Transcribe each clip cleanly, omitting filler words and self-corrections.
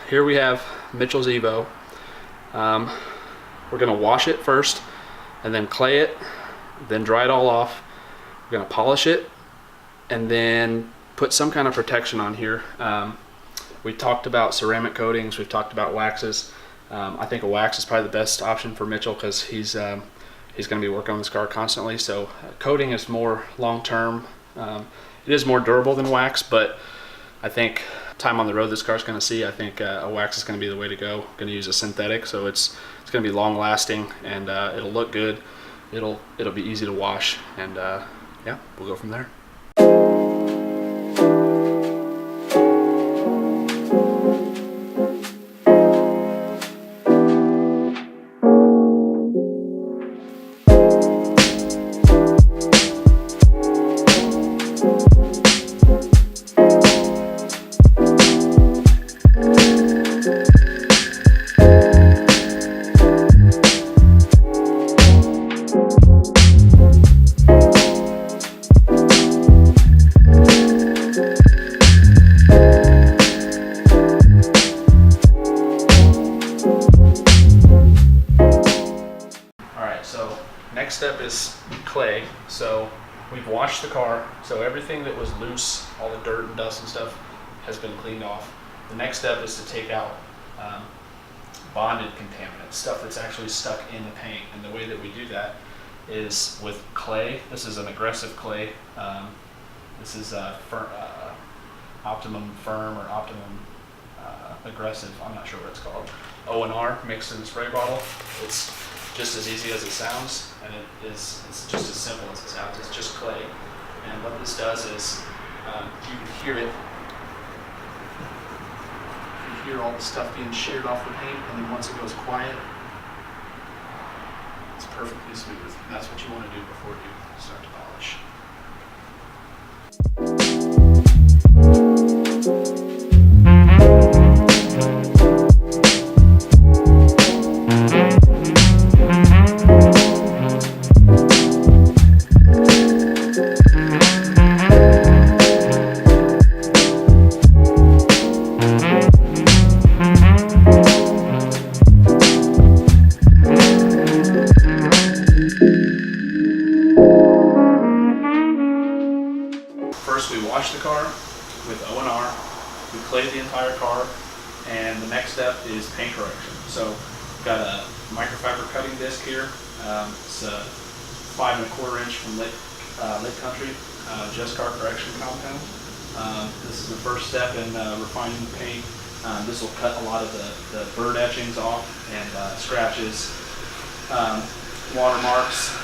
here we have Mitchell's Evo. We're gonna wash it first and then clay it, then dry it all off. We're gonna polish it and then put some kind of protection on here. We talked about ceramic coatings, we've talked about waxes. I think a wax is probably the best option for Mitchell because he's going to be working on this car constantly. So coating is more long-term. It is more durable than wax, but I think time on the road this car is going to see, I think a wax is going to be the way to go. I'm going to use a synthetic, so it's going to be long-lasting and it'll look good. It'll be easy to wash, and yeah, we'll go from there. Next step is clay. So we've washed the car, so everything that was loose, all the dirt and dust and stuff, has been cleaned off. The next step is to take out bonded contaminants, stuff that's actually stuck in the paint. And the way that we do that is with clay. This is an aggressive clay. This is Optimum Firm or Optimum Aggressive, I'm not sure what it's called. O&R mixed in a spray bottle. It's just as easy as it sounds, and it's just as simple as it sounds. It's just clay. And what this does is, you can hear it. You hear all the stuff being sheared off the paint, and then once it goes quiet, it's perfectly smooth. And that's what you want to do before you start to polish. First we wash the car with O&R, we clay the entire car, and the next step is paint correction. So we've got a microfiber cutting disc here. It's a 5 1/4 inch from Lake Country, Just Car Correction compound. This is the first step in refining the paint. This will cut a lot of the bird etchings off and scratches, watermarks,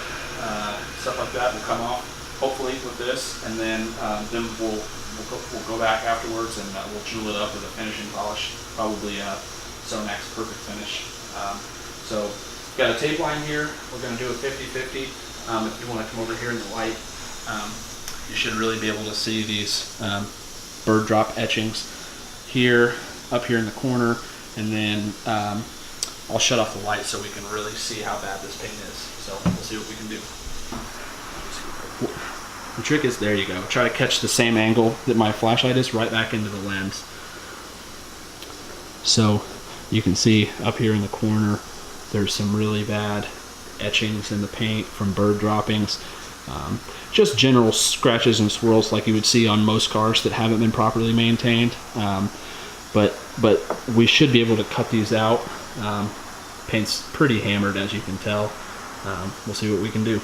stuff like that will come off. Hopefully with this, and then we'll go back afterwards and we'll jewel it up with a finishing polish, probably Sonak's Perfect Finish. So we've got a tape line here. We're going to do a 50-50. If you want to come over here in the light, you should really be able to see these bird drop etchings here, up here in the corner, and then I'll shut off the light so we can really see how bad this paint is. So we'll see what we can do. The trick is, there you go, try to catch the same angle that my flashlight is right back into the lens. So you can see up here in the corner there's some really bad etchings in the paint from bird droppings. Just general scratches and swirls like you would see on most cars that haven't been properly maintained. But we should be able to cut these out. Paint's pretty hammered, as you can tell. We'll see what we can do.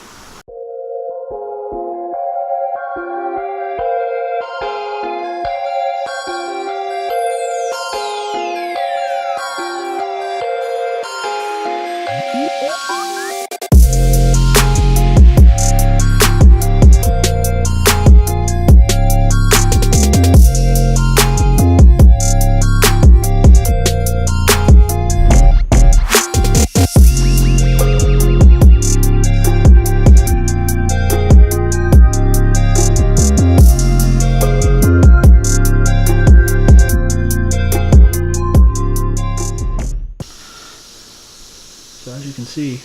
So as you can see,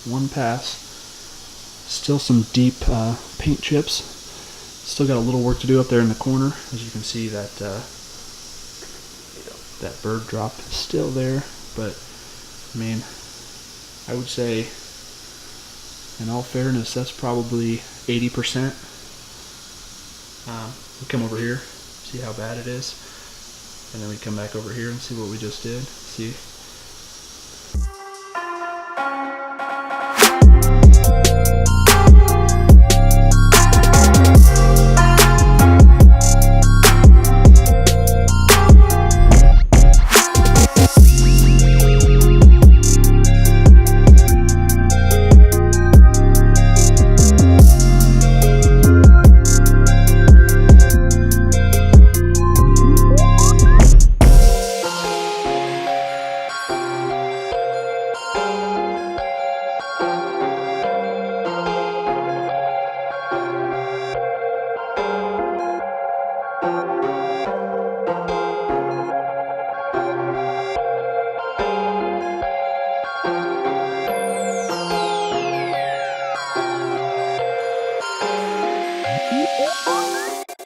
one pass, still some deep paint chips. Still got a little work to do up there in the corner. As you can see that That bird drop is still there, but I mean, I would say, in all fairness, that's probably 80%. We come over here, see how bad it is, and then we come back over here and see what we just did. See.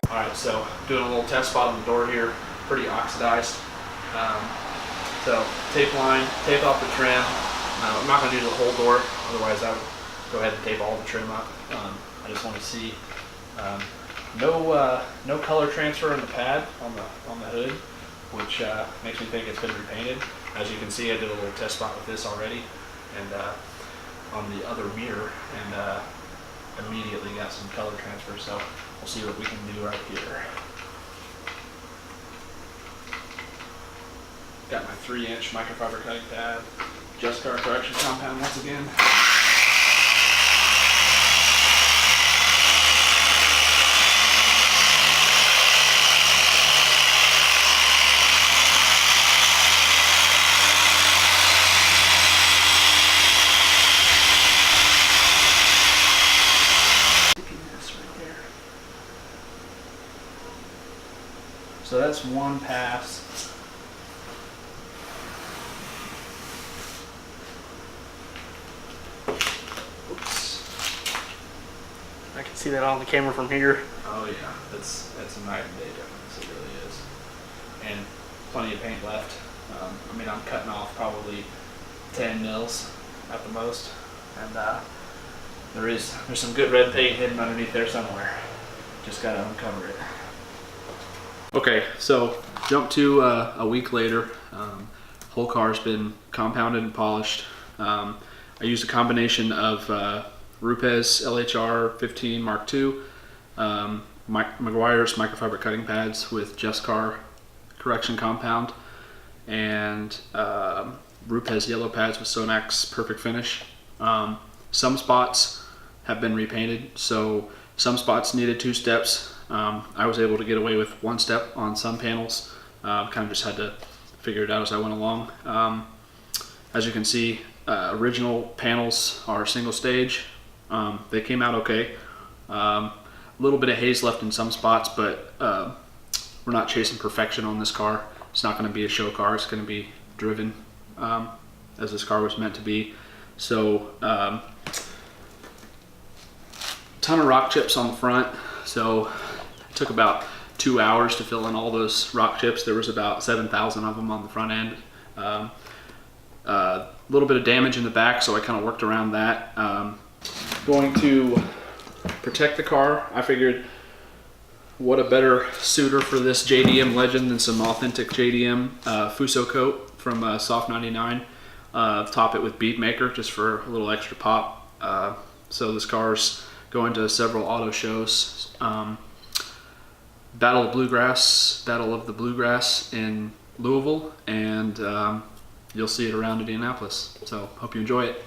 Alright, so doing a little test spot on the door here, pretty oxidized. So tape line, tape off the trim. I'm not going to do the whole door, otherwise I would go ahead and tape all the trim up. I just want to see no color transfer in the pad on the hood, which makes me think it's been repainted. As you can see, I did a little test spot with this already, and on the other mirror, and immediately got some color transfer. So we'll see what we can do right here. Got my 3-inch microfiber cutting pad, Just Car correction compound once again. So that's one pass. Oops. I can see that on the camera from here. Oh yeah, that's a night and day difference. It really is. And plenty of paint left. I mean, I'm cutting off probably 10 mils at the most, and there's some good red paint hidden underneath there somewhere. Just gotta uncover it. Okay, so jump to a week later. Whole car's been compounded and polished. I used a combination of Rupes LHR 15 Mark II, Meguiar's microfiber cutting pads with Just Car correction compound, and Rupes yellow pads with Sonax perfect finish. Some spots have been repainted, so some spots needed 2 steps. I was able to get away with 1 step on some panels. Kind of just had to figure it out as I went along. As you can see, original panels are single stage. They came out okay. A little bit of haze left in some spots, but we're not chasing perfection on this car. It's not going to be a show car. It's going to be driven as this car was meant to be. So ton of rock chips on the front. So it took about 2 hours to fill in all those rock chips. There was about 7,000 of them on the front end. A little bit of damage in the back, so I kind of worked around that. Going to protect the car, I figured what a better suitor for this JDM Legend than some authentic JDM Fuso coat from Soft 99. Top it with Bead Maker just for a little extra pop. So this car's going to several auto shows. Battle of the Bluegrass in Louisville, and you'll see it around Indianapolis. So hope you enjoy it.